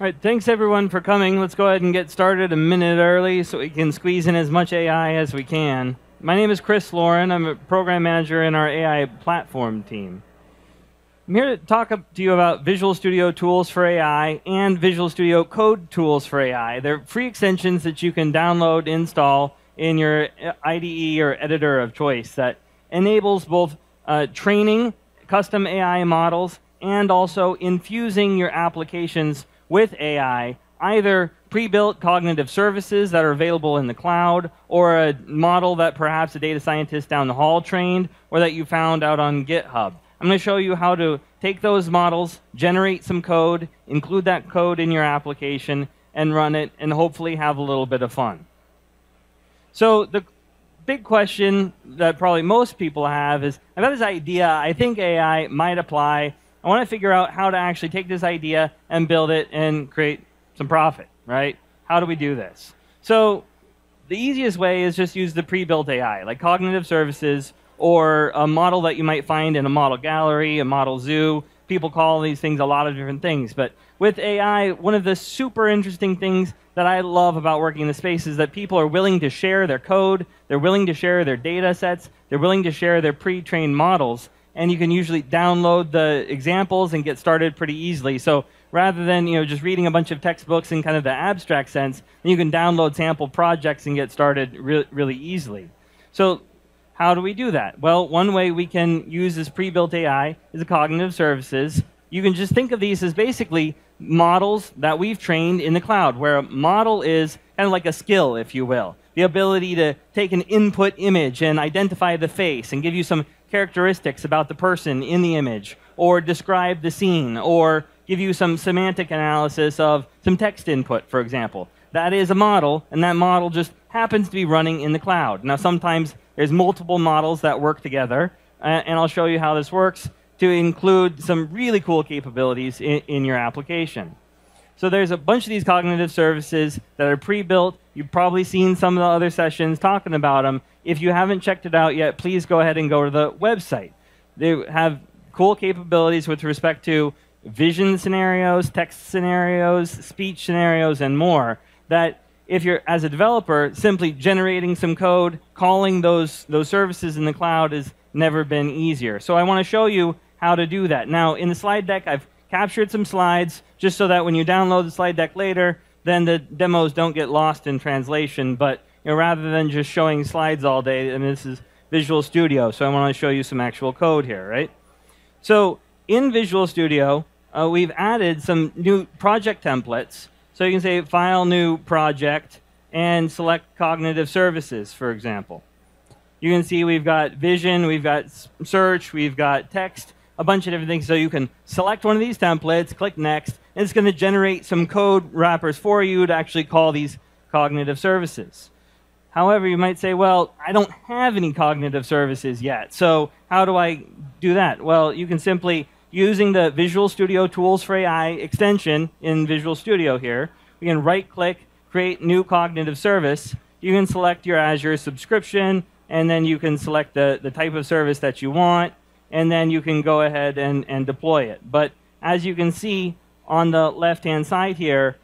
All right, thanks everyone for coming. Let's go ahead and get started a minute early so we can squeeze in as much AI as we can. My name is Chris Lauren. I'm a program manager in our AI platform team. I'm here to talk to you about Visual Studio tools for AI and Visual Studio Code tools for AI. They're free extensions that you can download, install in your IDE or editor of choice that enables both training custom AI models and also infusing your applications with AI, either pre-built cognitive services that are available in the cloud, or a model that perhaps a data scientist down the hall trained, or that you found out on GitHub. I'm going to show you how to take those models, generate some code, include that code in your application, and run it, and hopefully have a little bit of fun. So the big question that probably most people have is, I've got this idea, I think AI might apply. I want to figure out how to actually take this idea and build it and create some profit, right? How do we do this? So the easiest way is just use the pre-built AI, like cognitive services, or a model that you might find in a model gallery, a model zoo. People call these things a lot of different things. But with AI, one of the super interesting things that I love about working in the space is that people are willing to share their code, they're willing to share their data sets, they're willing to share their pre-trained models, and you can usually download the examples and get started pretty easily. So rather than just reading a bunch of textbooks in kind of the abstract sense, you can download sample projects and get started really easily. So how do we do that? Well, one way we can use this pre-built AI is the cognitive services. You can just think of these as basically models that we've trained in the cloud, where a model is kind of like a skill, if you will. The ability to take an input image and identify the face and give you some characteristics about the person in the image, or describe the scene, or give you some semantic analysis of some text input, for example. That is a model, and that model just happens to be running in the cloud. Now, sometimes there's multiple models that work together, and I'll show you how this works to include some really cool capabilities in your application. So there's a bunch of these cognitive services that are pre-built. You've probably seen some of the other sessions talking about them. If you haven't checked it out yet, please go ahead and go to the website. They have cool capabilities with respect to vision scenarios, text scenarios, speech scenarios, and more, that if you're, as a developer, simply generating some code, calling those services in the cloud has never been easier. So I want to show you how to do that. Now, in the slide deck, I've captured some slides just so that when you download the slide deck later, then the demos don't get lost in translation. But rather than just showing slides all day, and this is Visual Studio, so I want to show you some actual code here, right? So in Visual Studio, we've added some new project templates. So you can say File, New Project, and select Cognitive Services, for example. You can see we've got vision, we've got search, we've got text, a bunch of different things. So you can select one of these templates, click Next, and it's going to generate some code wrappers for you to actually call these cognitive services. However, you might say, well, I don't have any cognitive services yet, so how do I do that? Well, you can simply, using the Visual Studio Tools for AI extension in Visual Studio here, we can right-click, create new cognitive service. You can select your Azure subscription, and then you can select the type of service that you want, and then you can go ahead and deploy it. But as you can see on the left-hand side here,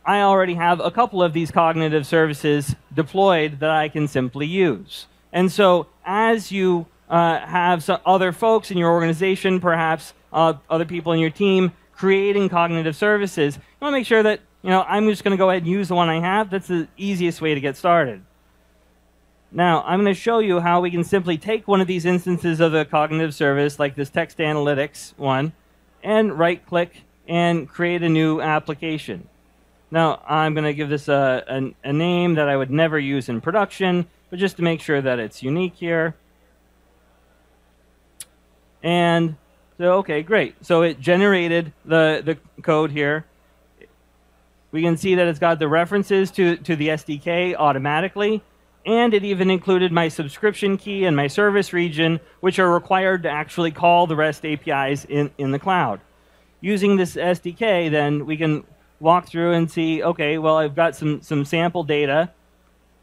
I already have a couple of these cognitive services deployed that I can simply use. And so as you have some other folks in your organization, perhaps other people in your team, creating cognitive services, you want to make sure that I'm just going to go ahead and use the one I have. That's the easiest way to get started. Now, I'm going to show you how we can simply take one of these instances of a cognitive service, like this text analytics one, and right-click and create a new application. Now, I'm going to give this a name that I would never use in production, but just to make sure that it's unique here. And so, okay, great. So it generated the code here. We can see that it's got the references to the SDK automatically. And it even included my subscription key and my service region, which are required to actually call the REST APIs in the cloud. Using this SDK, then, we can walk through and see, okay, well, I've got some sample data,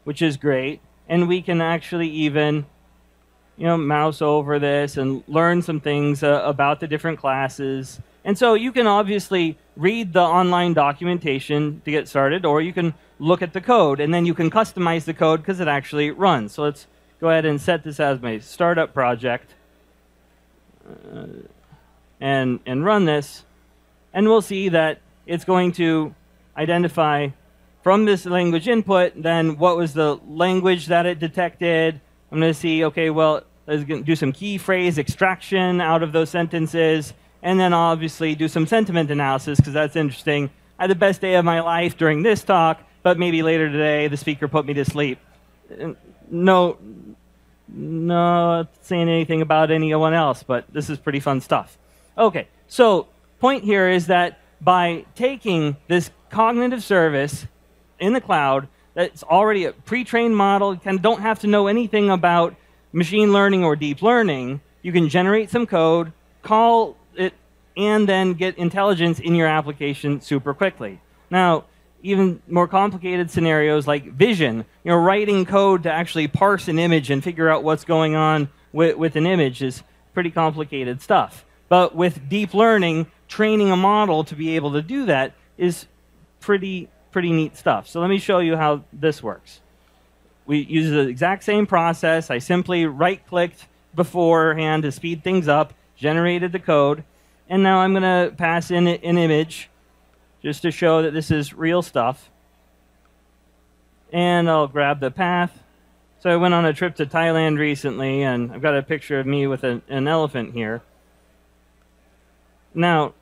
which is great. And we can actually even mouse over this and learn some things about the different classes And so you can obviously read the online documentation to get started, or you can look at the code, and then you can customize the code because it actually runs. So let's go ahead and set this as my startup project and run this. And we'll see that it's going to identify from this language input, then what was the language that it detected. I'm going to see, okay, well, let's do some key phrase extraction out of those sentences, and then obviously do some sentiment analysis, because that's interesting. I had the best day of my life during this talk, but maybe later today the speaker put me to sleep. No saying anything about anyone else, but this is pretty fun stuff. Okay, so point here is that by taking this cognitive service in the cloud that's already a pre-trained model, you kind of don't have to know anything about machine learning or deep learning, you can generate some code, call it, and then get intelligence in your application super quickly. Now, even more complicated scenarios like vision, writing code to actually parse an image and figure out what's going on with an image is pretty complicated stuff. But with deep learning, training a model to be able to do that is pretty neat stuff. So let me show you how this works. We use the exact same process. I simply right-clicked beforehand to speed things up, generated the code, and now I'm going to pass in an image just to show that this is real stuff. And I'll grab the path. So I went on a trip to Thailand recently, and I've got a picture of me with an elephant here. Now,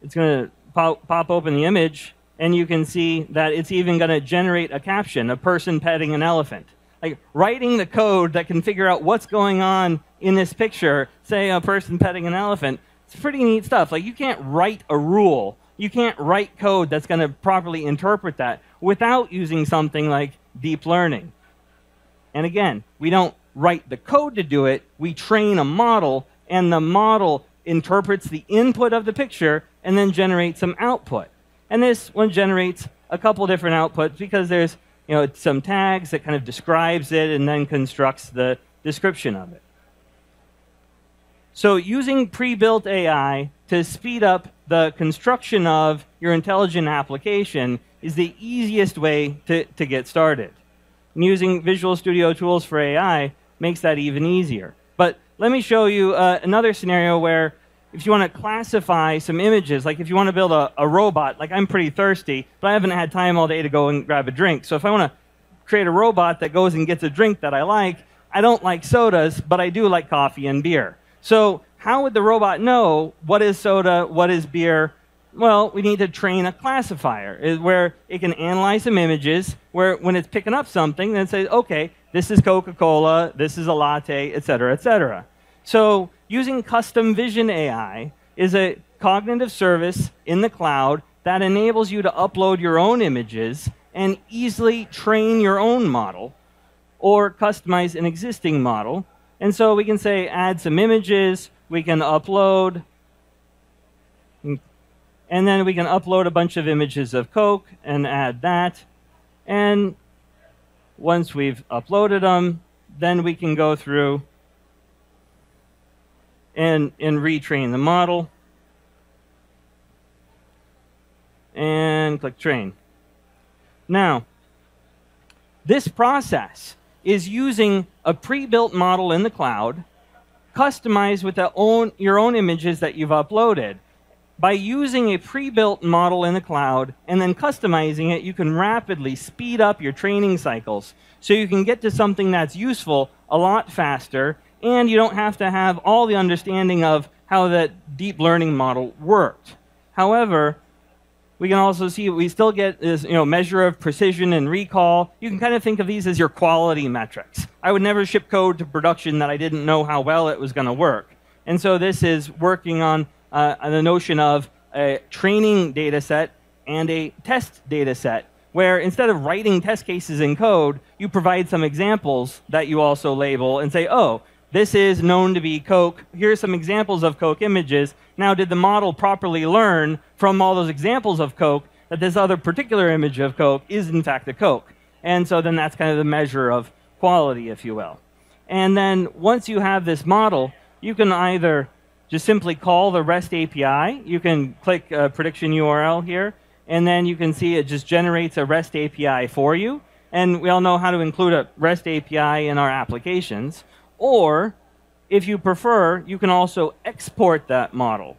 it's going to pop open the image, and you can see that it's even going to generate a caption, a person petting an elephant. Like writing the code that can figure out what's going on in this picture, say a person petting an elephant, it's pretty neat stuff. Like you can't write a rule. You can't write code that's going to properly interpret that without using something like deep learning. And again, we don't write the code to do it. We train a model, and the model interprets the input of the picture and then generates some output. And this one generates a couple different outputs because there's some tags that kind of describes it and then constructs the description of it. So using pre-built AI to speed up the construction of your intelligent application is the easiest way to get started. And using Visual Studio tools for AI makes that even easier. But let me show you another scenario where if you want to classify some images, like if you want to build a robot, like I'm pretty thirsty, but I haven't had time all day to go and grab a drink. So if I want to create a robot that goes and gets a drink that I don't like sodas, but I do like coffee and beer. So how would the robot know what is soda, what is beer? Well, we need to train a classifier where it can analyze some images, where when it's picking up something, then it says, okay, this is Coca-Cola, this is a latte, et cetera, et cetera. So using custom vision AI is a cognitive service in the cloud that enables you to upload your own images and easily train your own model or customize an existing model. And so we can say add some images, we can upload, and then we can upload a bunch of images of Coke and add that. And once we've uploaded them, then we can go through and retrain the model. And click train. Now, this process is using a pre-built model in the cloud, customized with your own images that you've uploaded. By using a pre-built model in the cloud and then customizing it, you can rapidly speed up your training cycles so you can get to something that's useful a lot faster, and you don't have to have all the understanding of how that deep learning model worked. However, we can also see we still get this measure of precision and recall. You can kind of think of these as your quality metrics. I would never ship code to production that I didn't know how well it was going to work. And so this is working on the notion of a training data set and a test data set, where instead of writing test cases in code, you provide some examples that you also label and say, oh, this is known to be Coke. Here's some examples of Coke images. Now, did the model properly learn from all those examples of Coke that this other particular image of Coke is in fact a Coke? And so then that's kind of the measure of quality, if you will. And then once you have this model, you can either just simply call the REST API. You can click prediction URL here, and then you can see it just generates a REST API for you. And we all know how to include a REST API in our applications. Or, if you prefer, you can also export that model.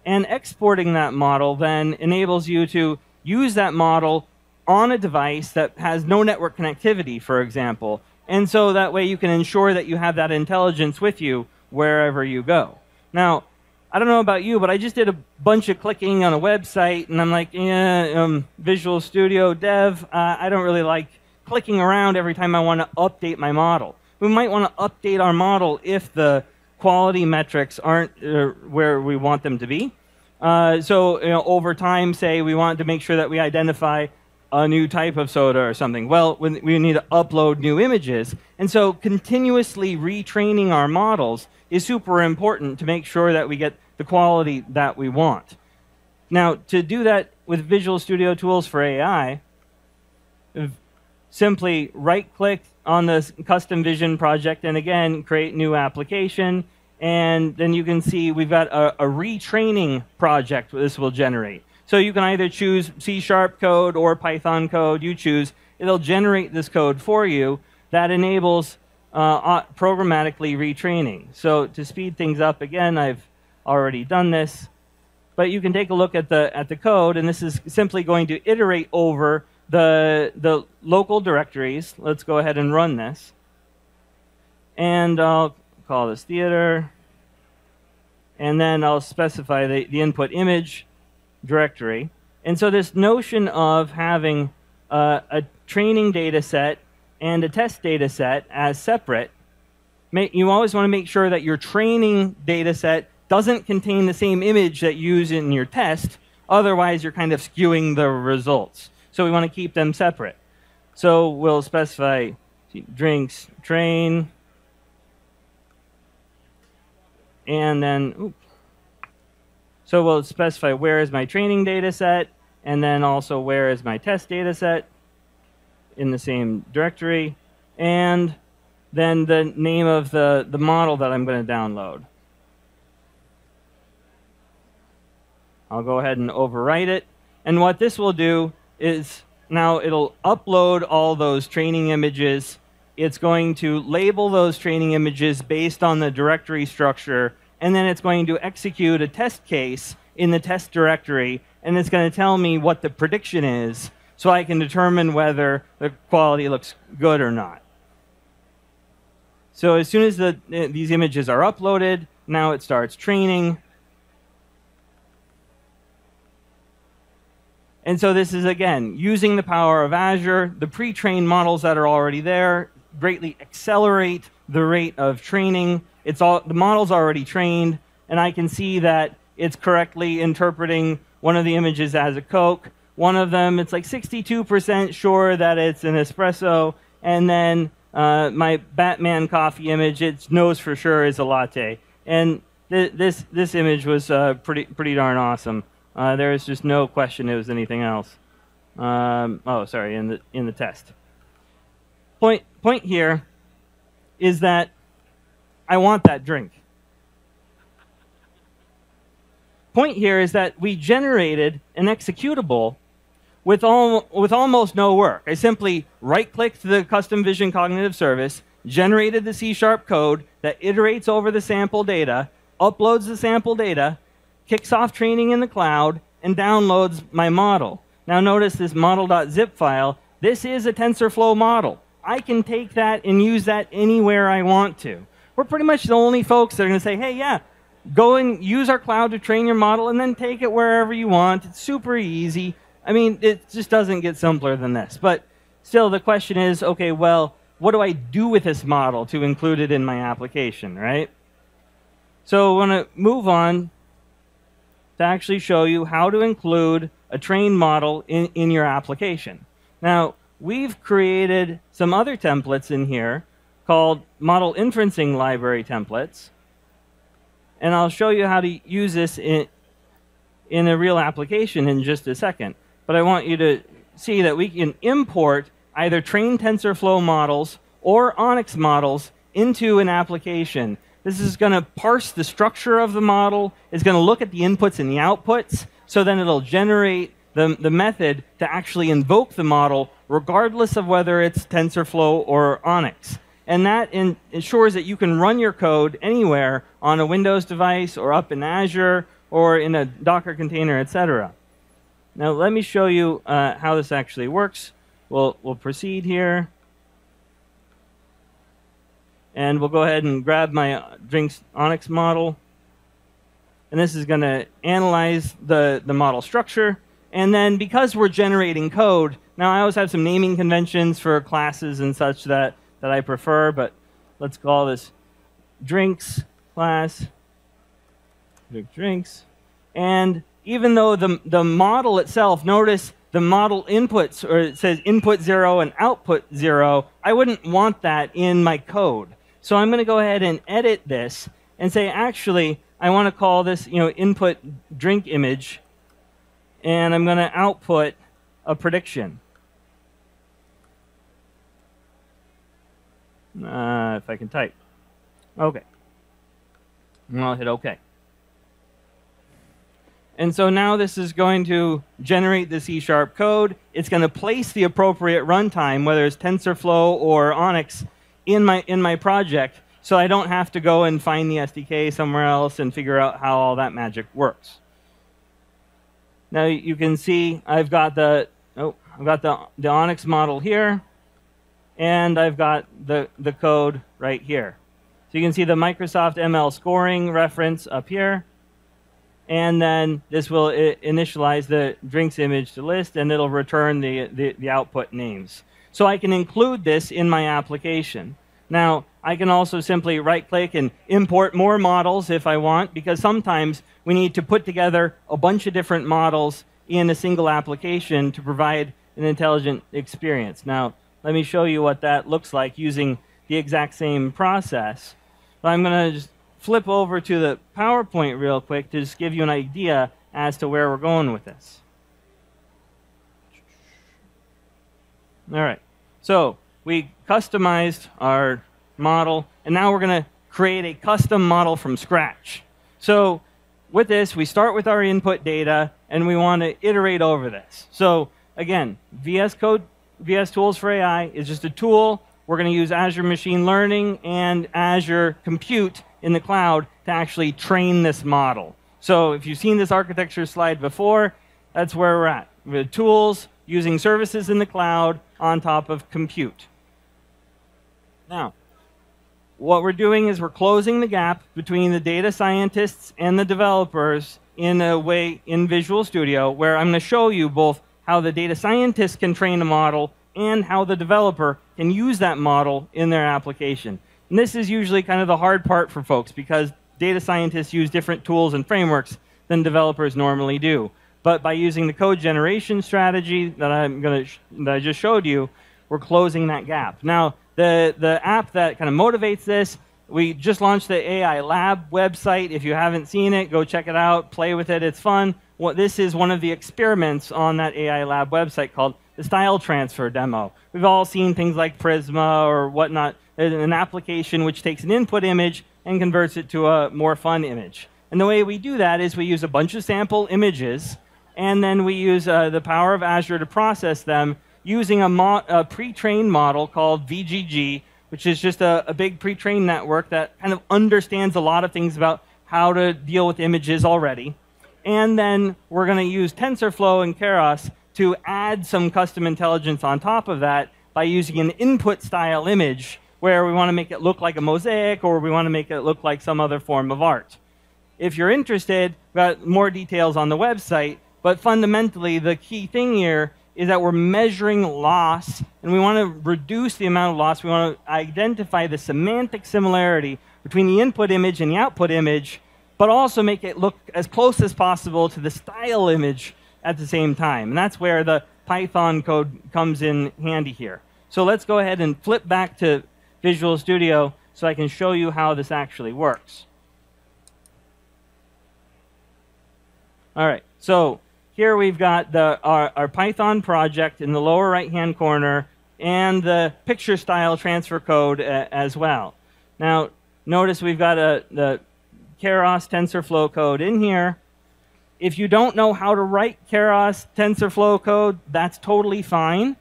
And exporting that model then enables you to use that model on a device that has no network connectivity, for example. And so that way you can ensure that you have that intelligence with you wherever you go. Now, I don't know about you, but I just did a bunch of clicking on a website, and I'm like, yeah, Visual Studio Dev, I don't really like clicking around every time I want to update my model. We might want to update our model if the quality metrics aren't where we want them to be. So over time, say we want to make sure that we identify a new type of soda or something. Well, we need to upload new images. And so continuously retraining our models is super important to make sure that we get the quality that we want. Now, to do that with Visual Studio Tools for AI, simply right-click on the custom vision project and again, create new application. And then you can see we've got a retraining project this will generate. So you can either choose C# code or Python code, you choose. It'll generate this code for you that enables programmatically retraining. So to speed things up, again, I've already done this. But you can take a look at the code, and this is simply going to iterate over the local directories. Let's go ahead and run this. And I'll call this theater. And then I'll specify the input image directory. And so this notion of having a training data set and a test data set as separate, you always want to make sure that your training data set doesn't contain the same image that you use in your test. Otherwise, you're kind of skewing the results. So we want to keep them separate. So we'll specify drinks train. And then, oops. So we'll specify where is my training data set, and then also where is my test data set in the same directory, and then the name of the model that I'm going to download. I'll go ahead and overwrite it. And what this will do is now it'll upload all those training images. It's going to label those training images based on the directory structure, and then it's going to execute a test case in the test directory, and it's going to tell me what the prediction is so I can determine whether the quality looks good or not. So as soon as these images are uploaded, now it starts training. And so this is, again, using the power of Azure. The pre-trained models that are already there greatly accelerate the rate of training. The model's already trained, and I can see that it's correctly interpreting one of the images as a Coke. One of them, it's like 62% sure that it's an espresso. And then my Batman coffee image, it knows for sure is a latte. And this image was pretty darn awesome. There is just no question it was anything else. Oh, sorry, in the test. Point here is that I want that drink. Point here is that we generated an executable with almost no work. I simply right-clicked the custom vision cognitive service, generated the C# code that iterates over the sample data, uploads the sample data, kicks off training in the cloud, and downloads my model. Now notice this model.zip file. This is a TensorFlow model. I can take that and use that anywhere I want to. We're pretty much the only folks that are going to say, hey, yeah, go and use our cloud to train your model and then take it wherever you want. It's super easy. I mean, it just doesn't get simpler than this. But still, the question is, OK, well, what do I do with this model to include it in my application, right? So I want to move on to actually show you how to include a trained model in your application. Now, we've created some other templates in here called model inferencing library templates. And I'll show you how to use this in a real application in just a second. But I want you to see that we can import either trained TensorFlow models or Onyx models into an application. This is going to parse the structure of the model. It's going to look at the inputs and the outputs. So then it'll generate the method to actually invoke the model, regardless of whether it's TensorFlow or Onyx. And that ensures that you can run your code anywhere on a Windows device or up in Azure or in a Docker container, etc. Now let me show you how this actually works. We'll proceed here. And we'll go ahead and grab my Drinks Onyx model. And this is going to analyze the model structure. And then because we're generating code, now I always have some naming conventions for classes and such that I prefer, but let's call this drinks class, drinks. And even though the model itself, notice the model inputs, or it says input 0 and output 0, I wouldn't want that in my code. So I'm going to go ahead and edit this and say, actually, I want to call this, input drink image, and I'm going to output a prediction. If I can type. OK. And I'll hit OK. And so now this is going to generate the C# code. It's going to place the appropriate runtime, whether it's TensorFlow or Onyx, in my project, so I don't have to go and find the SDK somewhere else and figure out how all that magic works. Now you can see I've got the Onyx model here, and I've got the code right here. So you can see the Microsoft ML scoring reference up here. And then this will initialize the drinks image to list, and it'll return the output names. So I can include this in my application. Now, I can also simply right-click and import more models if I want, because sometimes we need to put together a bunch of different models in a single application to provide an intelligent experience. Now, let me show you what that looks like using the exact same process. But I'm going to just flip over to the PowerPoint real quick to just give you an idea as to where we're going with this. All right. So we customized our model, and now we're going to create a custom model from scratch. So with this, we start with our input data, and we want to iterate over this. So again, VS Tools for AI is just a tool. We're going to use Azure Machine Learning and Azure Compute in the cloud to actually train this model. So if you've seen this architecture slide before, that's where we're at. With tools, using services in the cloud on top of compute. Now, what we're doing is we're closing the gap between the data scientists and the developers in a way in Visual Studio, where I'm going to show you both how the data scientists can train a model and how the developer can use that model in their application. And this is usually kind of the hard part for folks, because data scientists use different tools and frameworks than developers normally do. But by using the code generation strategy that I just showed you, we're closing that gap. Now, the app that kind of motivates this, we just launched the AI Lab website. If you haven't seen it, go check it out, play with it, it's fun. This is one of the experiments on that AI Lab website called the style transfer demo. We've all seen things like Prisma or whatnot, an application which takes an input image and converts it to a more fun image. And the way we do that is we use a bunch of sample images, and then we use the power of Azure to process them using a pre-trained model called VGG, which is just a big pre-trained network that kind of understands a lot of things about how to deal with images already. And then we're going to use TensorFlow and Keras to add some custom intelligence on top of that by using an input style image where we want to make it look like a mosaic, or we want to make it look like some other form of art. If you're interested, we've got more details on the website, but fundamentally the key thing here is that we're measuring loss, and we want to reduce the amount of loss. We want to identify the semantic similarity between the input image and the output image, but also make it look as close as possible to the style image at the same time. And that's where the Python code comes in handy here. So let's go ahead and flip back to Visual Studio so I can show you how this actually works. All right, so here we've got our Python project in the lower right-hand corner and the picture style transfer code as well. Now, Notice we've got the Keras TensorFlow code in here. If you don't know how to write Keras TensorFlow code, that's totally fine.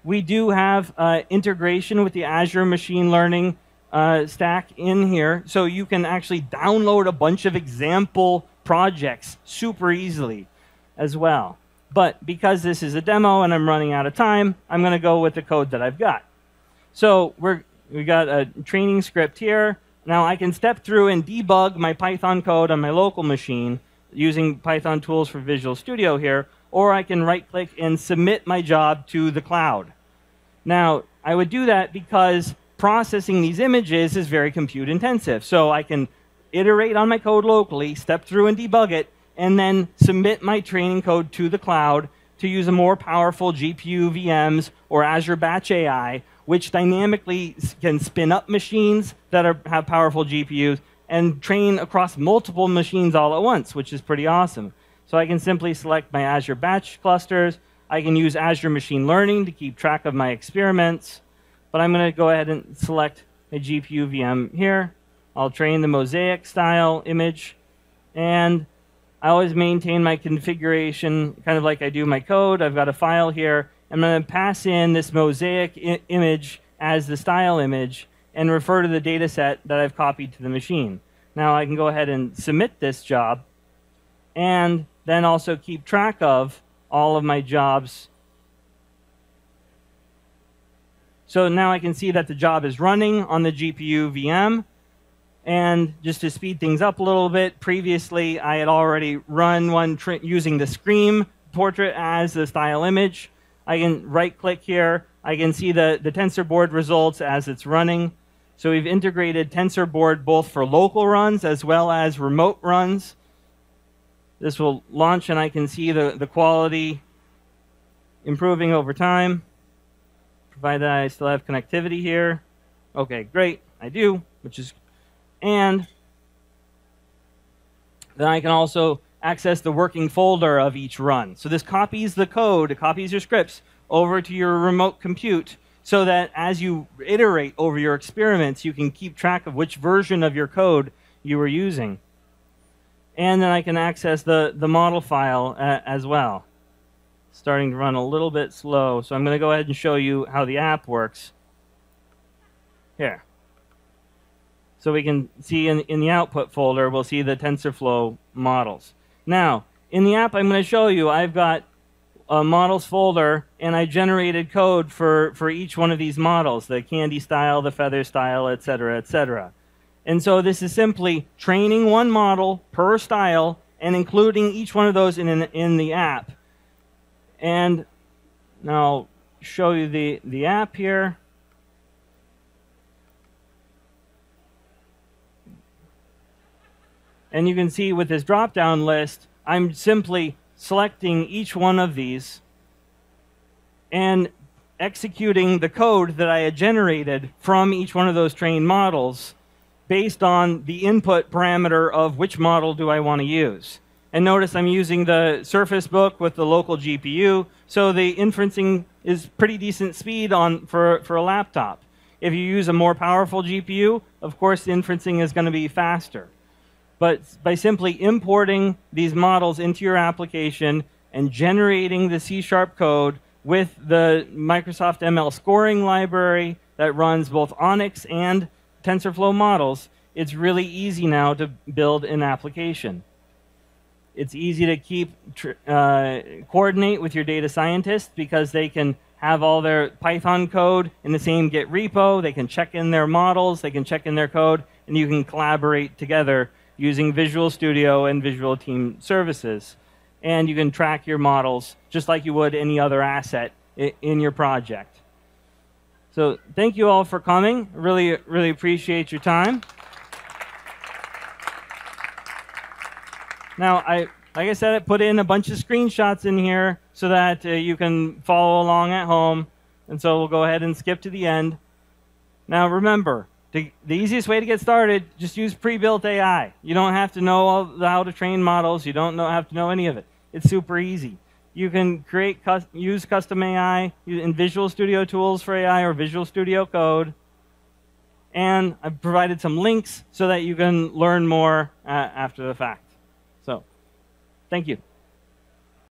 We do have integration with the Azure machine learning stack in here, so you can actually download a bunch of example projects super easily as well. But because this is a demo and I'm running out of time, I'm going to go with the code that I've got. So we got a training script here. Now I can step through and debug my Python code on my local machine using Python tools for Visual Studio here, or I can right-click and submit my job to the cloud. Now, I would do that because processing these images is very compute intensive. So I can iterate on my code locally, step through and debug it, and then submit my training code to the cloud to use a more powerful GPU VMs or Azure Batch AI, which dynamically can spin up machines that have powerful GPUs and train across multiple machines all at once, which is pretty awesome. So I can simply select my Azure Batch clusters. I can use Azure Machine Learning to keep track of my experiments. But I'm going to go ahead and select a GPU VM here. I'll train the mosaic style image. And I always maintain my configuration kind of like I do my code. I've got a file here. I'm going to pass in this mosaic image as the style image and refer to the data set that I've copied to the machine. Now I can go ahead and submit this job and then also keep track of all of my jobs. So now I can see that the job is running on the GPU VM. And just to speed things up a little bit, previously I had already run one using the Scream portrait as the style image. I can right-click here. I can see the TensorBoard results as it's running. So we've integrated TensorBoard both for local runs as well as remote runs. This will launch and I can see the quality improving over time, provided that I still have connectivity here. Okay, great, I do, which is, and then I can also access the working folder of each run. So this copies the code, it copies your scripts over to your remote compute so that as you iterate over your experiments, you can keep track of which version of your code you were using. And then I can access the model file as well. Starting to run a little bit slow, so I'm going to go ahead and show you how the app works. Here. So we can see in the output folder, we'll see the TensorFlow models. Now, in the app I'm going to show you, I've got a models folder, and I generated code for each one of these models, the candy style, the feather style, et cetera, et cetera. And so this is simply training one model per style and including each one of those in the app. And now I'll show you the app here. And you can see with this drop-down list, I'm simply selecting each one of these and executing the code that I had generated from each one of those trained models based on the input parameter of which model do I want to use. And notice I'm using the Surface Book with the local GPU, so the inferencing is pretty decent speed for a laptop. If you use a more powerful GPU, of course the inferencing is going to be faster. But by simply importing these models into your application and generating the C# code with the Microsoft ML scoring library that runs both Onyx and TensorFlow models, it's really easy now to build an application. It's easy to coordinate with your data scientists because they can have all their Python code in the same Git repo. They can check in their models, they can check in their code, and you can collaborate together using Visual Studio and Visual Team Services. And you can track your models just like you would any other asset in your project. So thank you all for coming. Really, really appreciate your time. Now, like I said, I put in a bunch of screenshots in here so that you can follow along at home. And so we'll go ahead and skip to the end. Now remember, the easiest way to get started, just use pre-built AI. You don't have to know how to train models. You don't have to know any of it. It's super easy. You can use custom AI in Visual Studio Tools for AI or Visual Studio Code. And I've provided some links so that you can learn more after the fact. So, thank you.